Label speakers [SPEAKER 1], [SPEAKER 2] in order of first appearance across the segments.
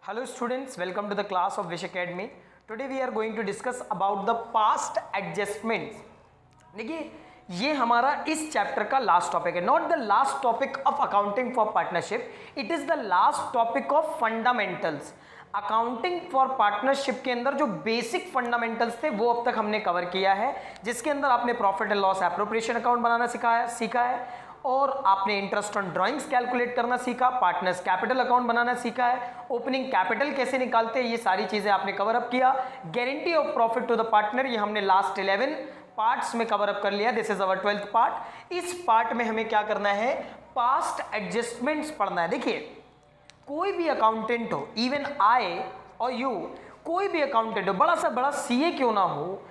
[SPEAKER 1] Hello students, welcome to the class of Wish Academy. Today we are going to discuss about the past adjustments. देखिए ये हमारा इस chapter का last topic है, not the last topic of accounting for partnership, it is the last topic of fundamentals. Accounting for partnership के अंदर जो basic fundamentals थे वो अब तक हमने कवर किया है, जिसके अंदर आपने profit and loss appropriation account बनाना सीखा है और आपने इंटरेस्ट ऑन ड्राइंग्स कैलकुलेट करना सीखा, पार्टनर्स कैपिटल अकाउंट बनाना सीखा है, ओपनिंग कैपिटल कैसे निकालते हैं ये सारी चीजें आपने कवर अप किया. Guarantee of profit to the partner ये हमने लास्ट 11 पार्ट्स में कवर अप कर लिया. This is our 12th part. इस पार्ट में हमें क्या करना है, पास्ट एडजस्टमेंट्स पढ़ना है. देखिए कोई भी अकाउंटेंट हो, इवन आई और यू, कोई भी अकाउंटेंट हो, बड़ा सा बड़ा सीए क्यों ना हो,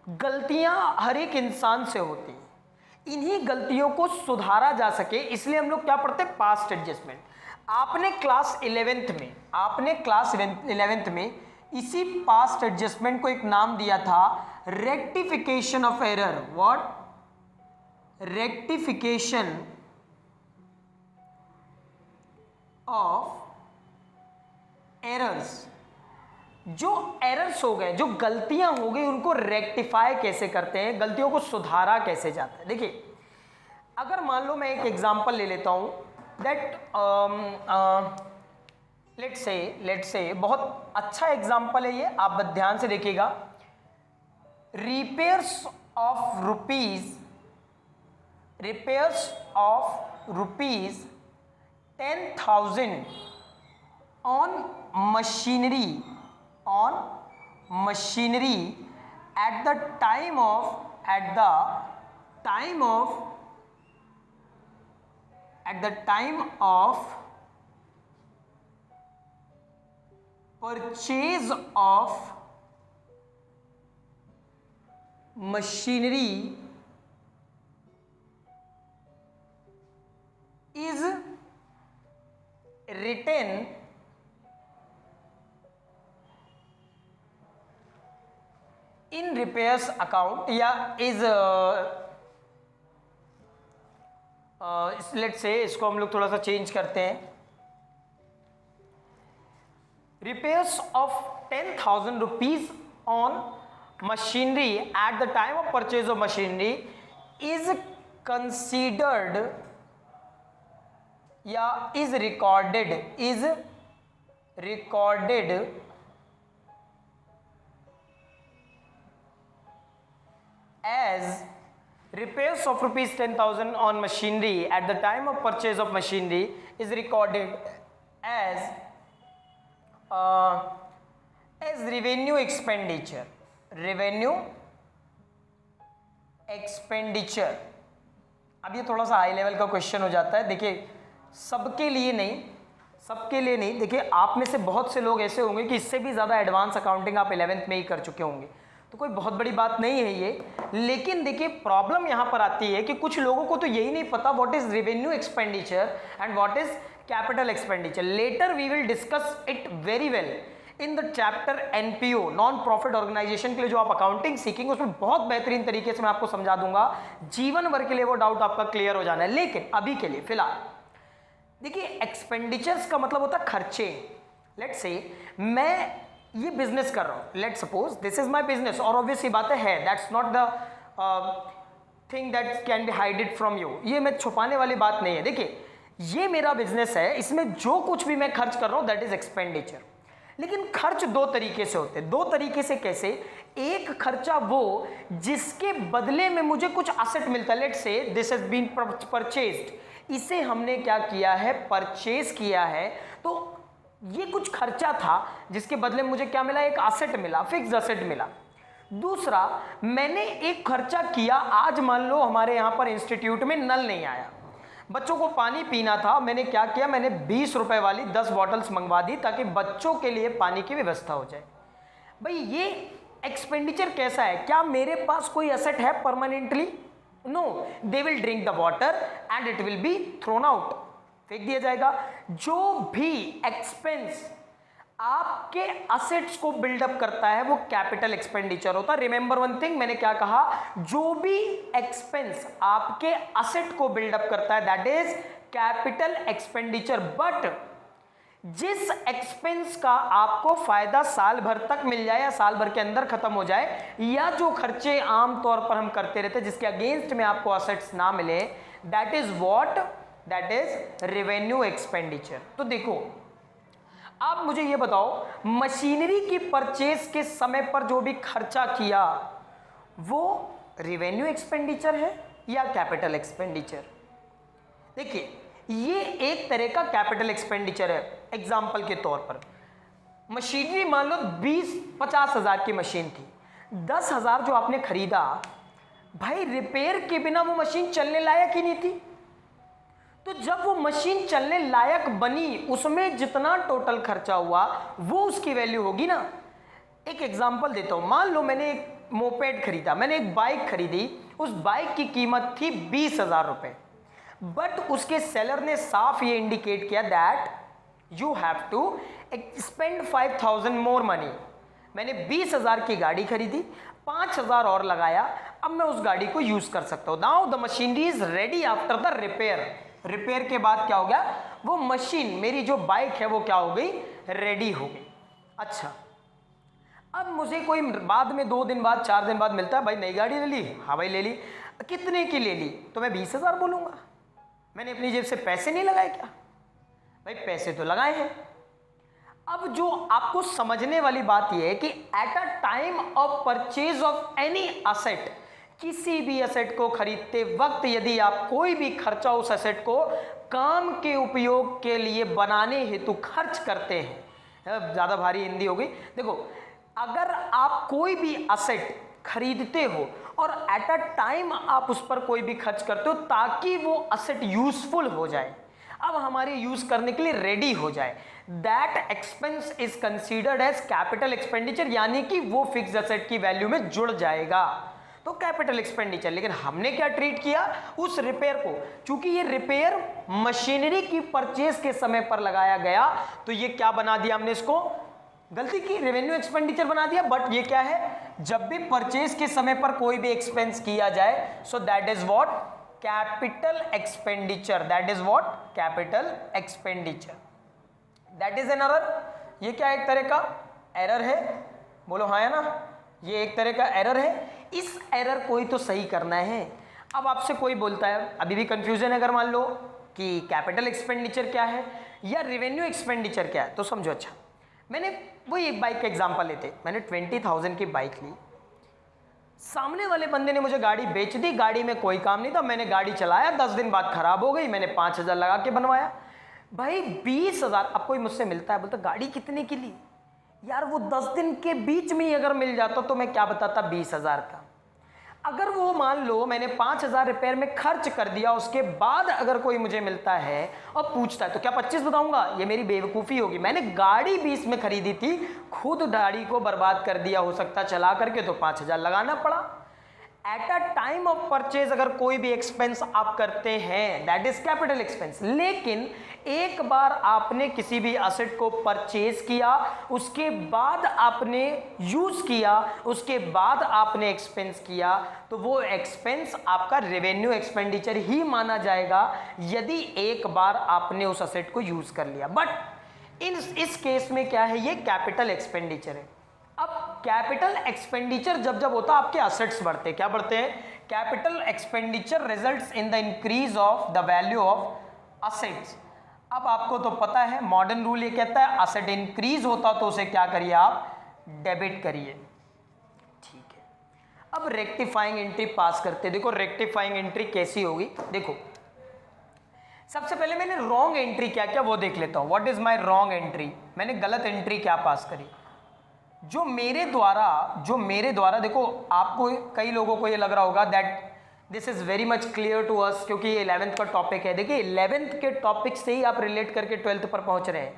[SPEAKER 1] गलतियां हर एक इंसान से होती हैं. इन्हीं गलतियों को सुधारा जा सके इसलिए हम लोग क्या पढ़ते हैं, पास्ट एडजस्टमेंट. आपने क्लास 11th में इसी पास्ट एडजस्टमेंट को एक नाम दिया था, rectification of error. What? Rectification of errors. जो एरर्स हो गए, जो गलतियां हो गई, उनको रेक्टिफाई कैसे करते हैं, गलतियों को सुधारा कैसे जाता है. देखिए अगर मान लो मैं एक एग्जांपल ले लेता हूं, दैट लेट्स से बहुत अच्छा एग्जांपल है ये, आप ध्यान से देखिएगा. Repairs of rupees 10,000 on machinery at the time of purchase of machinery is written in repairs account, या इज लेट्स से इसको हम लोग थोड़ा सा चेंज करते हैं. Repairs of 10,000 rupees on machinery at the time of purchase of machinery is considered या is recorded as repairs of rupees 10,000 on machinery at the time of purchase of machinery is recorded as revenue expenditure. अब ये थोड़ा सा high level का question हो जाता है. देखिए सबके लिए नहीं, देखिए आप में से बहुत से लोग ऐसे होंगे कि इससे भी ज़्यादा एडवांस अकाउंटिंग आप 11th में ही कर चुके होंगे, तो कोई बहुत बड़ी बात नहीं है ये. लेकिन देखिए प्रॉब्लम यहां पर आती है कि कुछ लोगों को तो यही नहीं पता what is revenue expenditure and what is capital expenditure. Later we will discuss it very well in the chapter NPO, non profit organisation के लिए जो आप अकाउंटिंग सीखेंगे उसमें बहुत बेहतरीन तरीके से मैं आपको समझा दूंगा. जीवन भर के लिए वो डाउट आपका क्लियर हो जाना है. लेकिन अभी के लिए फिलहाल देखिए एक्सपेंडिचर्स का मतलब होता है खर्चे. लेट्स से मैं ये बिजनेस कर रहा हूं, let suppose this is my business, और ऑब्वियसली बात है that's not the thing that can be hided from you. ये मैं छुपाने वाली बात नहीं है. देखिए ये मेरा बिजनेस है, इसमें जो कुछ भी मैं खर्च कर रहा हूं दैट इज एक्सपेंडिचर. लेकिन खर्च दो तरीके से होते हैं. दो तरीके से कैसे? एक खर्चा वो जिसके बदले में मुझे कुछ असेट मिलता है. Let's say this has been purchased, इसे हमने क्या किया है, परचेज किया है. तो ये कुछ खर्चा था जिसके बदले मुझे क्या मिला, एक असेट मिला, फिक्स असेट मिला. दूसरा, मैंने एक खर्चा किया, आज मान लो हमारे यहां पर इंस्टीट्यूट में नल नहीं आया, बच्चों को पानी पीना था, मैंने क्या किया, मैंने 20 रुपए वाली 10 बॉटल्स मंगवा दी ताकि बच्चों के लिए पानी की व्यवस्था हो जाए. भाई ये एक्सपेंडिचर कैसा है? क्या मेरे पास कोई असेट है permanently? No, they will drink the water and it will be thrown out, फेंक दिया जाएगा. जो भी एक्सपेंस आपके असेट्स को बिल्डअप करता है वो कैपिटल एक्सपेंडिचर होता है. रिमेंबर वन थिंग, मैंने क्या कहा, जो भी एक्सपेंस आपके असेट को बिल्डअप करता है that is capital expenditure. But जिस एक्सपेंस का आपको फायदा साल भर तक मिल जाए या साल भर के अंदर खत्म हो जाए, या जो खर्चे आम तौर पर हम करते रहते हैं जिसके अगेंस्ट में आपको असेट्स ना मिले, that is what, that is revenue expenditure. तो देखो आप मुझे ये बताओ, मशीनरी की परचेज के समय पर जो भी खर्चा किया वो रेवेन्यू एक्सपेंडिचर है या कैपिटल एक्सपेंडिचर? देखिए ये एक तरह का कैपिटल एक्सपेंडिचर है। एग्जाम्पल के तौर पर मशीनरी मान लो 20-50 हजार की मशीन थी, 10,000 जो आपने खरीदा, भाई रिपेयर के बिना वो मशीन चलने लायक ही नहीं थी। तो जब वो मशीन चलने लायक बनी, उसमें जितना टोटल खर्चा हुआ वो उसकी वैल्यू होगी ना। एक एग्जांपल देता हूं, मान लो मैंने एक मोपेड खरीदा, मैंने एक बाइक खरीदी, उस बाइक की कीमत थी 20,000 रुपए, बट उसके सेलर ने साफ ये इंडिकेट किया that you have to spend 5,000 more money. मैंने 20,000 की गाड़ी खरीदी, 5,000 और लगाया, अब मैं उस गाड़ी को यूज कर सकता हूं। Now the machinery is ready after the repair. Repair के बाद क्या हो गया, वो मशीन, मेरी जो बाइक है वो क्या हो गई, रेडी हो गई। अच्छा, अब मुझे कोई बाद में 2 दिन बाद 4 दिन बाद मिलता है, भाई नई गाड़ी ले ली, हाँ भाई ले ली, कितने की ले ली, तो मैं 20,000 बोलूंगा। मैंने अपनी जेब से पैसे नहीं लगाए क्या? भाई पैसे तो लगाए हैं। अब जो आपको समझने वाली बात यह है कि at a time of purchase of any asset, किसी भी असेट को खरीदते वक्त यदि आप कोई भी खर्चा उस असेट को काम के उपयोग के लिए बनाने हेतु खर्च करते हैं, ज्यादा भारी हिंदी हो गई, देखो अगर आप कोई भी असेट खरीदते हो और एट अ टाइम आप उस पर कोई भी खर्च करते हो ताकि वो असेट यूजफुल हो जाए, अब हमारे यूज करने के लिए रेडी हो जाए, that expense is considered as capital expenditure, यानी कि वो फिक्स असेट की वैल्यू में जुड़ जाएगा, तो कैपिटल एक्सपेंडिचर। लेकिन हमने क्या ट्रीट किया, उस रिपेयर को, चूंकि ये रिपेयर मशीनरी की परचेज के समय पर लगाया गया, तो ये क्या बना दिया हमने, इसको गलती की, रेवेन्यू एक्सपेंडिचर बना दिया। बट ये क्या है, जब भी परचेज के समय पर कोई भी एक्सपेंस किया जाए, so that is what, capital expenditure, that is what, capital expenditure. That is an error. ये क्या एक तरह का एरर है, बोलो हाँ या ना, ये एक तरह का एरर है। इस एरर को ही तो सही करना है। अब आपसे कोई बोलता है, अभी भी कंफ्यूजन है, अगर मान लो कि कैपिटल एक्सपेंडिचर क्या है या रेवेन्यू एक्सपेंडिचर क्या है, तो समझो। अच्छा, मैंने वही एक बाइक का एग्जांपल लेते, मैंने 20,000 की बाइक ली, सामने वाले बंदे ने मुझे गाड़ी बेच दी, गाड़ी में कोई काम नहीं था, मैंने गाड़ी चलाया, 10 दिन बाद खराब हो गई, मैंने 5,000 लगा के बनवाया, भाई 20,000। अब कोई मुझसे मिलता है, बोलता गाड़ी कितने की ली, यार वो 10 दिन के बीच में ही अगर मिल जाता तो मैं क्या बताता 20,000 का। अगर वो मान लो मैंने 5,000 रिपेयर में खर्च कर दिया, उसके बाद अगर कोई मुझे मिलता है और पूछता है, तो क्या 25 बताऊंगा, ये मेरी बेवकूफ़ी होगी। मैंने गाड़ी 20 में खरीदी थी, खुद गाड़ी को बर्बाद कर दिया हो सकता चला करके, तो 5,000 लगाना पड़ा। At a time of purchase अगर कोई भी एक्सपेंस आप करते हैं, दैट इज कैपिटल एक्सपेंस। लेकिन एक बार आपने किसी भी असेट को परचेज किया, उसके बाद आपने यूज किया, उसके बाद आपने एक्सपेंस किया, तो वो एक्सपेंस आपका रेवेन्यू एक्सपेंडिचर ही माना जाएगा यदि एक बार आपने उस असेट को यूज कर लिया। बट इस केस में क्या है, ये कैपिटल एक्सपेंडिचर है। अब कैपिटल एक्सपेंडिचर जब जब होता है, आपके असेट्स बढ़ते हैं, क्या बढ़ते हैं, capital expenditure results in the increase of the value of assets. अब आपको तो पता है मॉडर्न रूल ये कहता है असेट इंक्रीज होता तो उसे क्या करिए आप, डेबिट करिए, ठीक है। अब रेक्टिफाइंग एंट्री पास करते, देखो रेक्टिफाइंग एंट्री कैसी होगी, देखो सबसे पहले मैंने रॉन्ग एंट्री क्या क्या वो देख लेता हूं। What is my wrong entry, मैंने गलत एंट्री क्या पास करी, जो मेरे द्वारा देखो आपको कई लोगों को ये लग रहा होगा that this is very much clear to us, क्योंकि ये 11th का टॉपिक है। देखिए 11th के टॉपिक से ही आप रिलेट करके 12th पर पहुंच रहे हैं,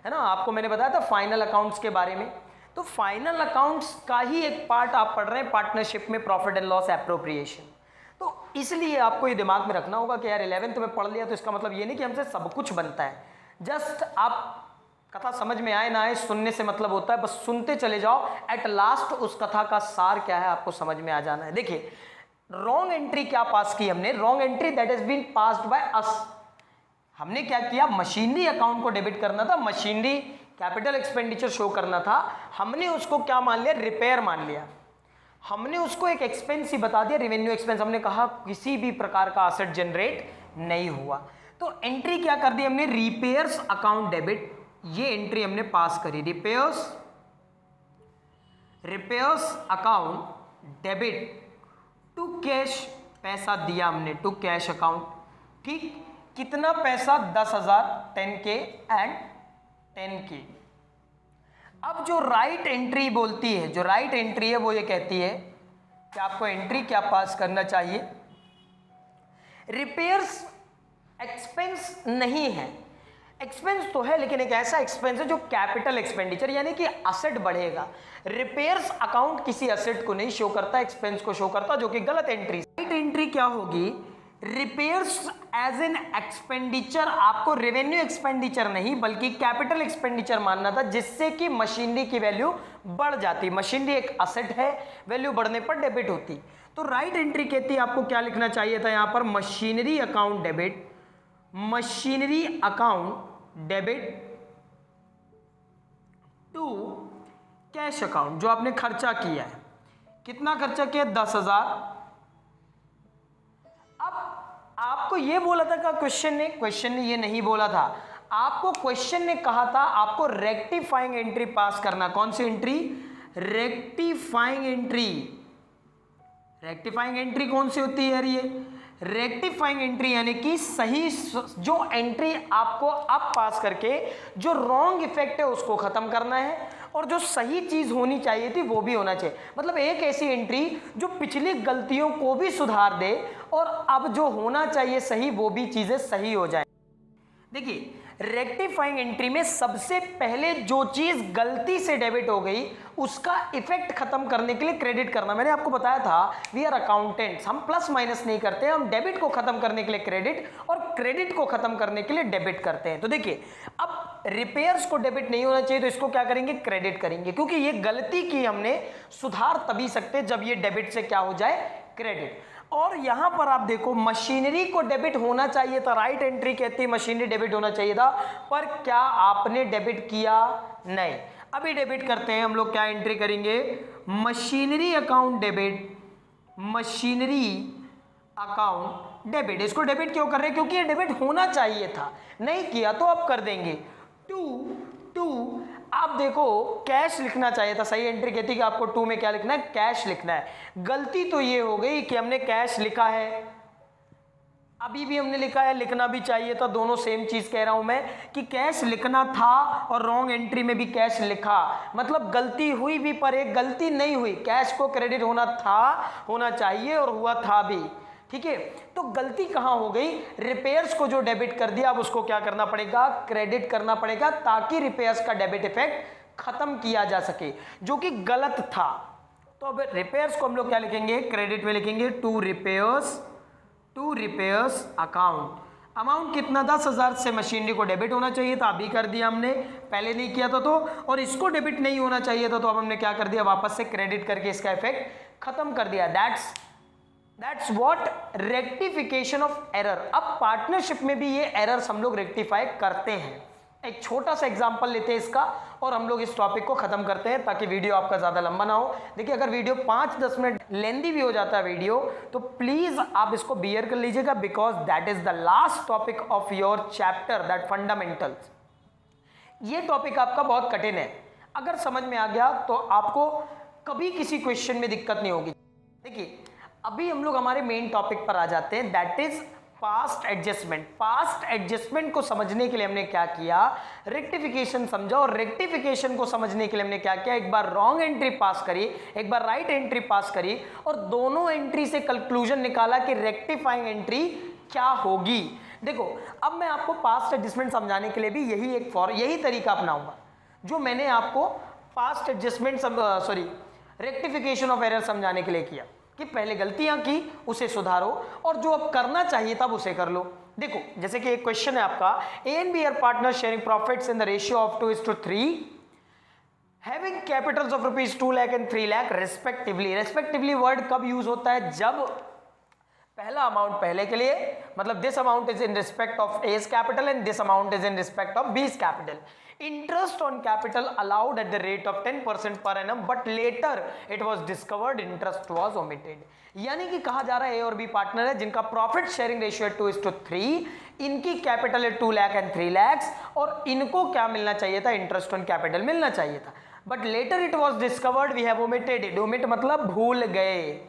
[SPEAKER 1] है ना। आपको मैंने बताया था फाइनल अकाउंट्स के बारे में, तो फाइनल अकाउंट्स का ही एक पार्ट आप पढ़ रहे हैं, पार्टनरशिप में प्रॉफिट एंड लॉस एप्रोप्रिएशन। तो इसलिए आपको ये दिमाग में रखना होगा कि यार 11th में पढ़ लिया तो इसका मतलब ये नहीं कि हमसे सब कुछ बनता है। जस्ट आप कथा समझ में आए ना आए, सुनने से मतलब होता है, बस सुनते चले जाओ, एट लास्ट उस कथा का सार क्या है आपको समझ में आ जाना है। देखिए रॉन्ग एंट्री क्या पास की हमने, wrong entry that has been passed by us, हमने क्या किया, मशीनरी अकाउंट को डेबिट करना था, मशीनरी कैपिटल एक्सपेंडिचर शो करना था, हमने उसको क्या मान लिया, रिपेयर मान लिया। हमने उसको एक एक्सपेंस ही बता दिया, रेवेन्यू एक्सपेंस। हमने कहा किसी भी प्रकार का असेट जनरेट नहीं हुआ। तो एंट्री क्या कर दी हमने, रिपेयर्स अकाउंट डेबिट, ये एंट्री हमने पास करी, repairs account debit to cash, पैसा दिया हमने टू कैश अकाउंट। ठीक, कितना पैसा, 10,000, 10K एंड 10K। अब जो राइट एंट्री बोलती है, जो राइट एंट्री है वो ये कहती है कि आपको एंट्री क्या पास करना चाहिए, रिपेयर्स एक्सपेंस नहीं है। एक्सपेंस तो है लेकिन एक ऐसा एक्सपेंस है जो कैपिटल एक्सपेंडिचर यानी कि असेट बढ़ेगा। रिपेयर्स अकाउंट किसी असेट को नहीं शो करता, एक्सपेंस को शो करता, जो कि गलत एंट्री। राइट एंट्री क्या होगी, रिपेयर्स एज एन एक्सपेंडिचर, आपको रेवेन्यू एक्सपेंडिचर नहीं बल्कि कैपिटल एक्सपेंडिचर मानना था, जिससे कि मशीनरी की वैल्यू बढ़ जाती। मशीनरी एक असेट है, वैल्यू बढ़ने पर डेबिट होती। तो राइट एंट्री कहती है आपको क्या लिखना चाहिए था यहां पर, machinery account debit, machinery account debit to cash account, जो आपने खर्चा किया है। कितना खर्चा किया, 10,000। आपको ये बोला था का क्वेश्चन ने ये नहीं बोला था, आपको क्वेश्चन ने कहा था आपको रेक्टिफाइंग एंट्री पास करना। कौन सी entry, rectifying entry. Rectifying entry कौन सी होती है यार, ये रेक्टिफाइंग एंट्री यानी कि सही, जो एंट्री आपको अब पास करके जो रॉन्ग इफेक्ट है उसको खत्म करना है और जो सही चीज होनी चाहिए थी वो भी होना चाहिए। मतलब एक ऐसी एंट्री जो पिछली गलतियों को भी सुधार दे और अब जो होना चाहिए सही वो भी चीजें सही हो जाए। देखिए, रेक्टिफाइंग एंट्री में सबसे पहले जो चीज गलती से डेबिट हो गई उसका इफेक्ट खत्म करने के लिए क्रेडिट करना। मैंने आपको बताया था वी आर अकाउंटेंट्स, हम प्लस माइनस नहीं करते हैं, हम डेबिट को खत्म करने के लिए क्रेडिट और क्रेडिट को खत्म करने के लिए डेबिट करते हैं। तो देखिए, अब रिपेयर्स को डेबिट नहीं होना चाहिए तो इसको क्या करेंगे, क्रेडिट करेंगे, क्योंकि ये गलती की हमने, सुधार तभी सकते जब ये डेबिट से क्या हो जाए, क्रेडिट। और यहां पर आप देखो मशीनरी को डेबिट होना चाहिए था, राइट एंट्री कहती है मशीनरी डेबिट होना चाहिए था, पर क्या आपने डेबिट किया, नहीं। अभी डेबिट करते हैं हम लोग, क्या एंट्री करेंगे, machinery account debit, machinery account debit. इसको डेबिट क्यों कर रहे हैं, क्योंकि ये डेबिट होना चाहिए था, नहीं किया तो अब कर देंगे। टू आप देखो कैश लिखना चाहिए था, सही एंट्री कहती कि आपको 2 में क्या लिखना है, कैश लिखना है। गलती तो ये हो गई कि हमने कैश लिखा है, अभी भी हमने लिखा है, लिखना भी चाहिए था, दोनों सेम चीज कह रहा हूं मैं कि कैश लिखना था और रॉन्ग एंट्री में भी कैश लिखा, मतलब गलती हुई भी पर एक गलती नहीं हुई। कैश को क्रेडिट होना था, होना चाहिए और हुआ था भी, ठीक है। तो गलती कहां हो गई, रिपेयर्स को जो डेबिट कर दिया अब उसको क्या करना पड़ेगा, क्रेडिट करना पड़ेगा, ताकि रिपेयर्स का डेबिट इफेक्ट खत्म किया जा सके, जो कि गलत था। तो अब रिपेयर्स को हम लोग क्या लिखेंगे, क्रेडिट में लिखेंगे टू रिपेयर्स अकाउंट। अमाउंट कितना, 10,000 से मशीनरी को डेबिट होना चाहिए था, अभी कर दिया हमने, पहले नहीं किया था तो, और इसको डेबिट नहीं होना चाहिए था तो अब हमने क्या कर दिया, वापस से क्रेडिट करके इसका इफेक्ट खत्म कर दिया। That's what rectification of error. अब पार्टनरशिप में भी ये एरर्स हम लोग रेक्टिफाई करते हैं। एक छोटा सा एग्जांपल लेते हैं इसका और हम लोग इस टॉपिक को खत्म करते हैं ताकि वीडियो आपका ज्यादा लंबा ना हो। देखिए, अगर वीडियो 5-10 मिनट लेंदी भी हो जाता है वीडियो तो प्लीज आप इसको बियर कर लीजिएगा, because that is the last topic of your chapter, that fundamentals. ये टॉपिक आपका बहुत कठिन है, अगर समझ में आ गया तो आपको कभी किसी क्वेश्चन में दिक्कत नहीं होगी। देखिए, अभी हम लोग हमारे मेन टॉपिक पर आ जाते हैं, that is past adjustment. Past adjustment को समझने के लिए हमने क्या किया, रेक्टिफिकेशन समझा, और रेक्टिफिकेशन को समझने के लिए हमने क्या किया, एक बार रॉन्ग एंट्री पास करी, एक बार राइट एंट्री पास करी, और दोनों एंट्री से कंक्लूजन निकाला कि रेक्टिफाइंग एंट्री क्या होगी। देखो, अब मैं आपको पास्ट एडजस्टमेंट समझाने के लिए भी यही तरीका अपनाऊंगा जो मैंने आपको past adjustment rectification of error समझाने के लिए किया, कि पहले गलतियां की उसे सुधारो और जो अब करना चाहिए तब उसे कर लो। देखो, जैसे कि एक क्वेश्चन है आपका, A and B are partner sharing profits in the ratio of 2:3, having capitals of rupees 2 lakh and 3 lakh respectively. Respectively word कब यूज होता है, जब पहला अमाउंट पहले के लिए, मतलब this amount is in respect of A's capital and this amount is in respect of B's capital. Interest on capital allowed at the rate of 10% per annum, but later it was discovered interest was omitted. यानी कि कहा जा रहा है ए और B partner है जिनका profit sharing ratio है 2:3, इनकी कैपिटल है 2 लाख एंड 3 लाख और इनको क्या मिलना चाहिए था, इंटरेस्ट ऑन कैपिटल मिलना चाहिए था, but later it was discovered we have omitted it. Omit मतलब भूल गए,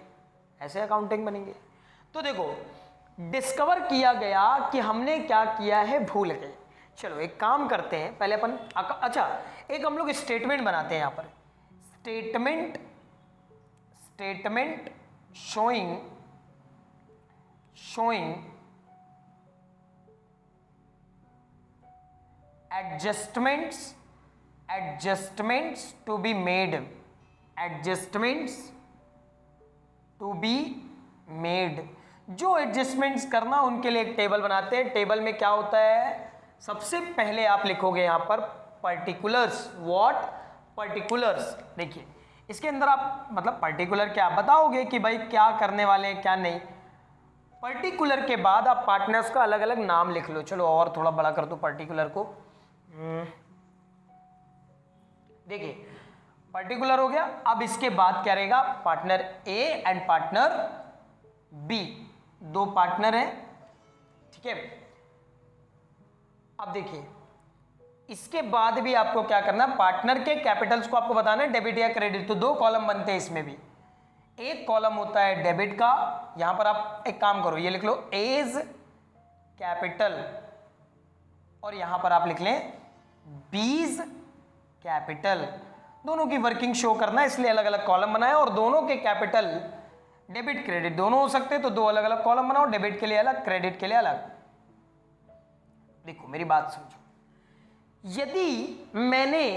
[SPEAKER 1] ऐसे अकाउंटिंग बनेंगे. तो देखो डिस्कवर किया गया कि हमने क्या किया है, भूल गए. चलो एक काम करते हैं, पहले अपन अच्छा एक हम लोग स्टेटमेंट बनाते हैं. यहां पर statement showing adjustments to be made, जो एडजस्टमेंट्स करना उनके लिए एक टेबल बनाते हैं. टेबल में क्या होता है, सबसे पहले आप लिखोगे यहां पर पर्टिकुलर्स. व्हाट पर्टिकुलर्स, देखिए इसके अंदर आप मतलब पर्टिकुलर क्या बताओगे कि भाई क्या करने वाले हैं क्या नहीं. पर्टिकुलर के बाद आप पार्टनर्स का अलग अलग नाम लिख लो. चलो और थोड़ा बड़ा कर दो पर्टिकुलर को. देखिए पर्टिकुलर हो गया. अब इसके बाद क्या रहेगा, partner A and partner B, दो पार्टनर हैं, ठीक है. अब देखिए इसके बाद भी आपको क्या करना, पार्टनर के कैपिटल्स को आपको बताना है डेबिट या क्रेडिट. तो दो कॉलम बनते हैं इसमें भी. एक कॉलम होता है डेबिट का, यहां पर आप एक काम करो ये लिख लो एज कैपिटल और यहां पर आप लिख लें बीज कैपिटल. दोनों की वर्किंग शो करना है इसलिए अलग अलग कॉलम बनाए और दोनों के कैपिटल डेबिट क्रेडिट दोनों हो सकते हैं. तो दो अलग अलग कॉलम बनाओ, डेबिट के लिए अलग क्रेडिट के लिए अलग. देखो मेरी बात समझो, यदि मैंने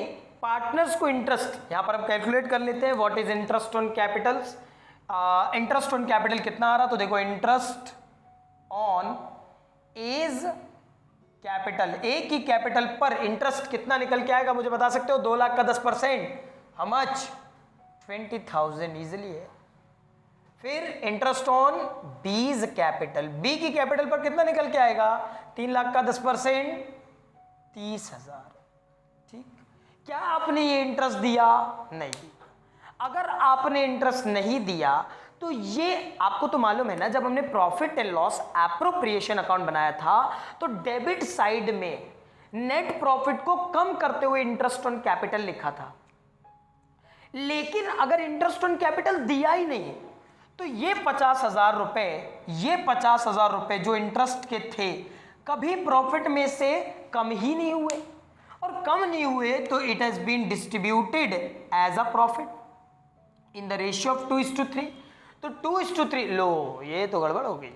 [SPEAKER 1] पार्टनर्स को इंटरेस्ट यहां पर हम कैलकुलेट कर लेते हैं. What is interest on Capitals, interest on capital कितना आ रहा, तो देखो इंटरेस्ट ऑन एज कैपिटल, ए की कैपिटल पर इंटरेस्ट कितना निकल के आएगा मुझे बता सकते हो, 2 लाख का 10%, हाउ मच, 20,000 इजिली है. फिर interest on B's capital, B की कैपिटल पर कितना निकल के आएगा, 3 लाख का 10%, 30,000. ठीक, क्या आपने ये इंटरेस्ट दिया, नहीं. अगर आपने इंटरेस्ट नहीं दिया तो ये आपको तो मालूम है ना, जब हमने profit and loss appropriation account बनाया था तो डेबिट साइड में नेट प्रॉफिट को कम करते हुए इंटरेस्ट ऑन कैपिटल लिखा था. लेकिन अगर इंटरेस्ट ऑन कैपिटल दिया ही नहीं तो ये 50,000 रुपए जो इंटरेस्ट के थे कभी प्रॉफिट में से कम ही नहीं हुए, और कम नहीं हुए तो it has been distributed as a profit in the ratio of 2:3. तो 2:3, लो ये तो गड़बड़ हो गई.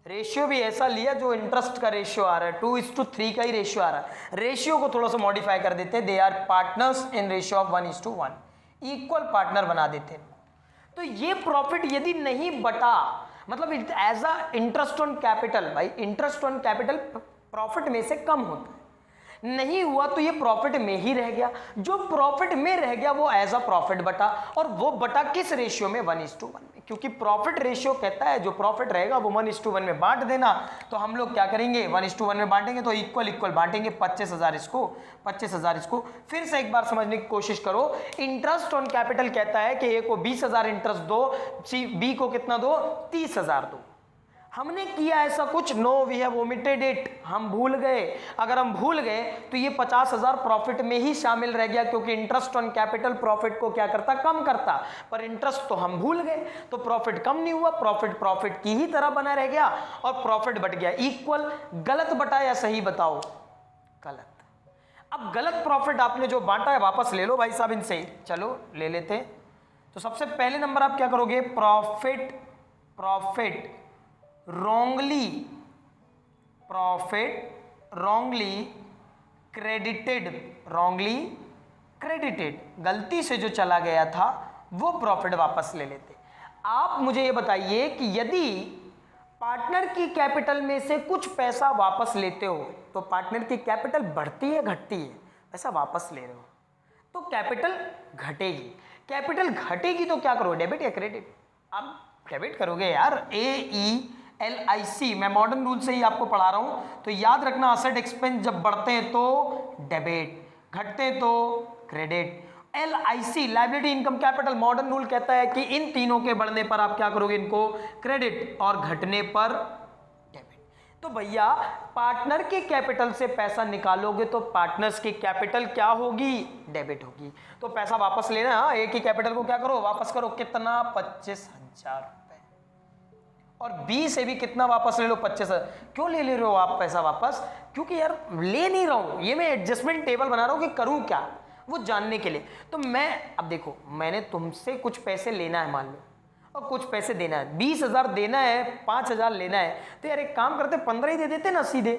[SPEAKER 1] रेशियो भी ऐसा लिया जो इंटरेस्ट का रेशियो आ रहा है, 2:3 का ही रेशियो आ रहा है. रेशियो को थोड़ा सा मॉडिफाई कर देते, they are partners in ratio of 1:1, equal partner बना देते. तो ये प्रॉफिट यदि नहीं बटा, मतलब as a interest on capital, भाई इंटरेस्ट ऑन कैपिटल प्रॉफिट में से कम होता है, नहीं हुआ तो ये प्रॉफिट में ही रह गया. जो प्रॉफिट में रह गया वो एज अ प्रॉफिट बटा, और वो बटा किस रेशियो में, 1:1 में. क्योंकि प्रॉफिट रेशियो कहता है जो प्रॉफिट रहेगा वो 1:1 में बांट देना. तो हम लोग क्या करेंगे, 1:1 में बांटेंगे तो इक्वल बांटेंगे, 25,000 इसको, 25,000 इसको. फिर से एक बार समझने की कोशिश करो. इंटरेस्ट ऑन कैपिटल कहता है कि ए को 20,000 इंटरेस्ट दो, बी को कितना दो, 30,000 दो. हमने किया ऐसा कुछ, no we have omitted it, हम भूल गए. अगर हम भूल गए तो ये 50,000 प्रॉफिट में ही शामिल रह गया, क्योंकि इंटरेस्ट ऑन कैपिटल प्रॉफिट को क्या करता, कम करता. पर इंटरेस्ट तो हम भूल गए तो प्रॉफिट कम नहीं हुआ, प्रॉफिट की ही तरह बना रह गया और प्रॉफिट बट गया. इक्वल, गलत बटा या सही बताओ, गलत. अब गलत प्रॉफिट आपने जो बांटा है वापस ले लो भाई साहब इनसे. चलो ले लेते हैं. तो सबसे पहले नंबर आप क्या करोगे, प्रॉफिट wrongly credited, गलती से जो चला गया था वो प्रॉफिट वापस ले लेते. आप मुझे ये बताइए कि यदि पार्टनर की कैपिटल में से कुछ पैसा वापस लेते हो तो पार्टनर की कैपिटल बढ़ती है घटती है, पैसा वापस ले रहे हो तो कैपिटल घटेगी. कैपिटल घटेगी तो क्या करो, डेबिट या क्रेडिट. अब डेबिट करोगे यार, AELIC, मैं मॉडर्न रूल से ही आपको पढ़ा रहा हूं, तो याद रखना असेट एक्सपेंस जब बढ़ते हैं तो डेबिट, घटते हैं तो credit. LIC liability income capital, modern rule कहता है कि इन तीनों के बढ़ने पर आप क्या करोगे, इनको क्रेडिट, और घटने पर डेबिट। तो भैया पार्टनर के कैपिटल से पैसा निकालोगे तो पार्टनर्स की कैपिटल क्या होगी, डेबिट होगी। तो पैसा वापस लेना, एक ही कैपिटल को क्या करो, वापस करो। कितना, 25,000 रुपए। और B से भी कितना वापस ले लो, 25,000। क्यों ले रहे हो आप पैसा वापस, क्योंकि यार ले नहीं रहा हूं, ये मैं एडजस्टमेंट टेबल बना रहा हूं कि करूं क्या, वो जानने के लिए। तो मैं अब देखो, मैंने तुमसे कुछ पैसे लेना है मान लो, और कुछ पैसे देना है, 20,000 देना है, 5,000 लेना है, तो यार एक काम करते 15 ही दे देते ना सीधे।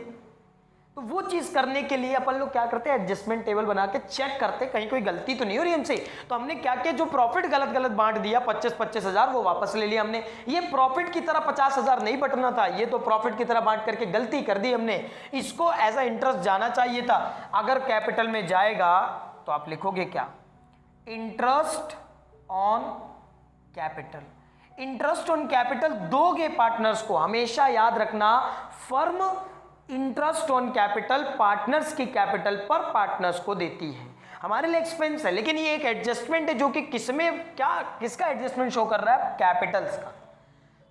[SPEAKER 1] तो वो चीज करने के लिए अपन लोग क्या करते हैं, एडजस्टमेंट टेबल बना के चेक करते कहीं कोई गलती तो नहीं हो रही हमसे। तो हमने क्या किया, जो प्रॉफिट गलत गलत बांट दिया 25,000 वो वापस ले लिया हमने। ये प्रॉफिट की तरह 50,000 नहीं बटना था, ये तो प्रॉफिट की तरह बांट करके गलती कर दी हमने। इसको एज अ इंटरेस्ट जाना चाहिए था। अगर कैपिटल में जाएगा तो आप लिखोगे क्या, interest on capital. Interest on capital दोगे पार्टनर्स को, हमेशा याद रखना, firm interest on capital partners की कैपिटल पर पार्टनर्स को देती है। हमारे लिए एक्सपेंस है, लेकिन ये एक एडजस्टमेंट है जो कि किसमें क्या, किसका एडजस्टमेंट शो कर रहा है, कैपिटल्स का।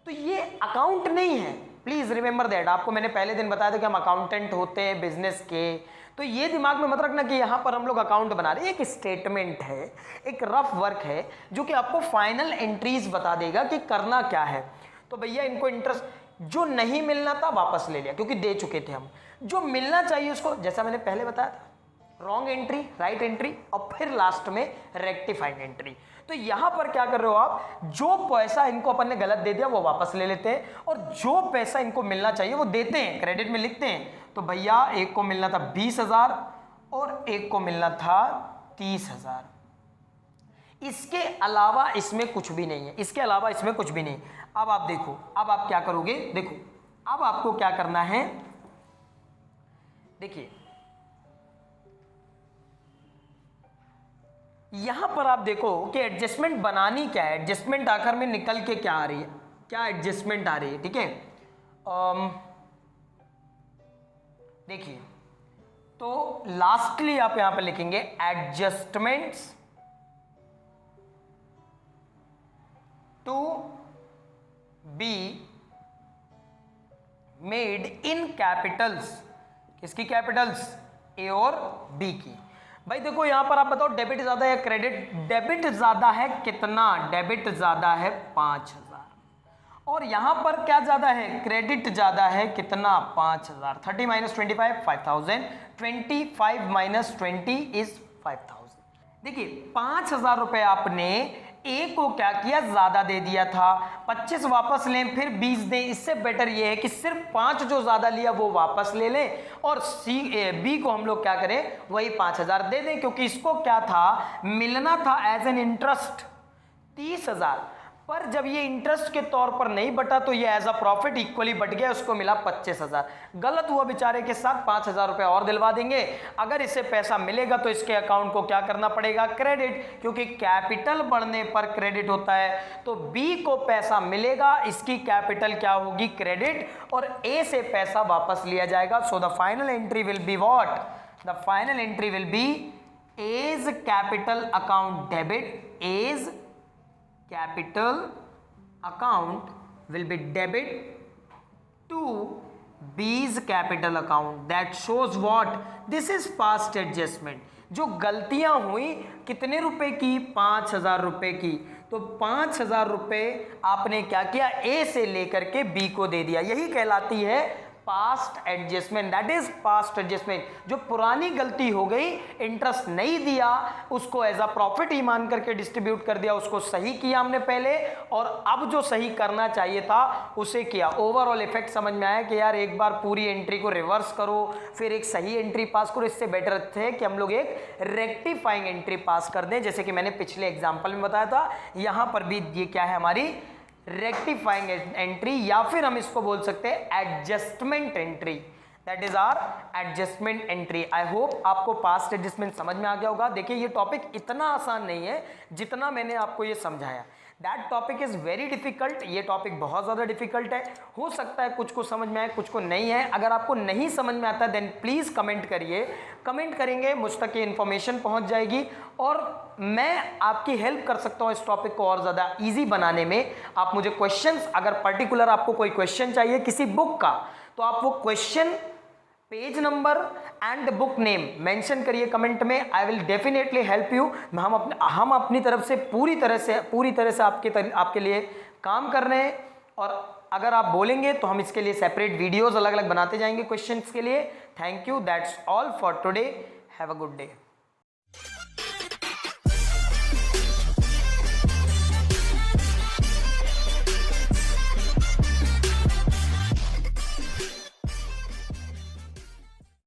[SPEAKER 1] तो ये अकाउंट नहीं है, प्लीज रिमेंबर दैट। आपको मैंने पहले दिन बताया था कि हम अकाउंटेंट होते हैं बिजनेस के, तो ये दिमाग में मत रखना कि यहां पर हम लोग अकाउंट बना रहे हैं। एक स्टेटमेंट है, एक रफ वर्क है जो कि आपको फाइनल एंट्रीज बता देगा कि करना क्या है। तो भैया इनको इंटरेस्ट जो नहीं मिलना था वापस ले लिया, क्योंकि दे चुके थे हम। जो मिलना चाहिए उसको, जैसा मैंने पहले बताया था, रॉन्ग एंट्री, राइट एंट्री, और फिर लास्ट में रेक्टिफाइंग एंट्री। तो यहां पर क्या कर रहे हो आप, जो पैसा इनको अपन ने गलत दे दिया वो वापस ले लेते हैं, और जो पैसा इनको मिलना चाहिए वो देते हैं, क्रेडिट में लिखते हैं। तो भैया एक को मिलना था 20,000 और एक को मिलना था 30,000। इसके अलावा इसमें कुछ भी नहीं है, इसके अलावा इसमें कुछ भी नहीं। अब आप देखो, अब आप क्या करोगे, देखो अब आपको क्या करना है, देखिए यहां पर आप देखो कि एडजस्टमेंट बनानी क्या है, एडजस्टमेंट आखिर में निकल के क्या आ रही है, क्या एडजस्टमेंट आ रही है, ठीक है। देखिए तो लास्टली आप यहां पर लिखेंगे adjustments to be made in capitals. किसकी कैपिटल्स, ए और बी की। भाई देखो यहां पर आप बताओ डेबिट ज्यादा है क्रेडिट, डेबिट ज्यादा है कितना, डेबिट ज्यादा है 5,000, और यहां पर क्या ज्यादा है, क्रेडिट ज्यादा है कितना, 5,000। 30 - 25 5,000, 25 - 20 इज 5,000। देखिए 5,000 रुपए आपने ए को क्या किया, ज्यादा दे दिया था, 25 वापस लें फिर 20 दें। इससे बेटर ये है कि सिर्फ 5 जो ज्यादा लिया वो वापस ले लें, और बी को हम लोग क्या करें, वही 5,000 दे दें, क्योंकि इसको क्या था, मिलना था एज एन इंटरेस्ट 30,000, पर जब ये इंटरेस्ट के तौर पर नहीं बटा तो ये एज अ प्रॉफिट इक्वली बट गया, उसको मिला 25,000। गलत हुआ बेचारे के साथ, 5,000 रुपए और दिलवा देंगे। अगर इसे पैसा मिलेगा तो इसके अकाउंट को क्या करना पड़ेगा, क्रेडिट, क्योंकि कैपिटल बढ़ने पर क्रेडिट होता है। तो बी को पैसा मिलेगा, इसकी कैपिटल क्या होगी, क्रेडिट, और ए से पैसा वापस लिया जाएगा। So the final entry will be what, the final entry will be A's capital account debit, A's capital account will be debit to B's capital account. That shows what, this is past adjustment. जो गलतियां हुई कितने रुपए की, 5,000 रुपए की। तो 5,000 रुपए आपने क्या किया, ए से लेकर के बी को दे दिया, यही कहलाती है past adjustment. That is past adjustment. जो पुरानी गलती हो गई, इंटरेस्ट नहीं दिया, उसको एज अ प्रॉफिट ही मान करके डिस्ट्रीब्यूट कर दिया, उसको सही किया हमने पहले, और अब जो सही करना चाहिए था उसे किया। ओवरऑल इफेक्ट समझ में आया कि यार एक बार पूरी एंट्री को रिवर्स करो फिर एक सही एंट्री पास करो। इससे बेटर थे कि हम लोग एक रेक्टिफाइंग एंट्री पास कर दें, जैसे कि मैंने पिछले एग्जाम्पल में बताया था। यहां पर भी ये क्या है, हमारी रेक्टिफाइंग एंट्री, या फिर हम इसको बोल सकते हैं adjustment entry. That is our adjustment entry. I hope आपको पास्ट एडजस्टमेंट समझ में आ गया होगा। देखिए ये टॉपिक इतना आसान नहीं है जितना मैंने आपको ये समझाया। That topic is very difficult. ये टॉपिक बहुत ज़्यादा डिफिकल्ट है। हो सकता है कुछ को समझ में आए, कुछ को नहीं है। अगर आपको नहीं समझ में आता है देन प्लीज़ कमेंट करिए। कमेंट करेंगे मुझ तक ये इन्फॉर्मेशन पहुंच जाएगी और मैं आपकी हेल्प कर सकता हूं इस टॉपिक को और ज़्यादा ईजी बनाने में। आप मुझे क्वेश्चंस, अगर पर्टिकुलर आपको कोई क्वेश्चन चाहिए किसी बुक का, तो आप वो question, page number and book name mention करिए कमेंट में। I will definitely help you. हम अपनी तरफ से पूरी तरह से आपके लिए काम कर रहे हैं। और अगर आप बोलेंगे तो हम इसके लिए सेपरेट वीडियोस अलग अलग बनाते जाएंगे क्वेश्चंस के लिए। Thank you, that's all for today. Have a good day.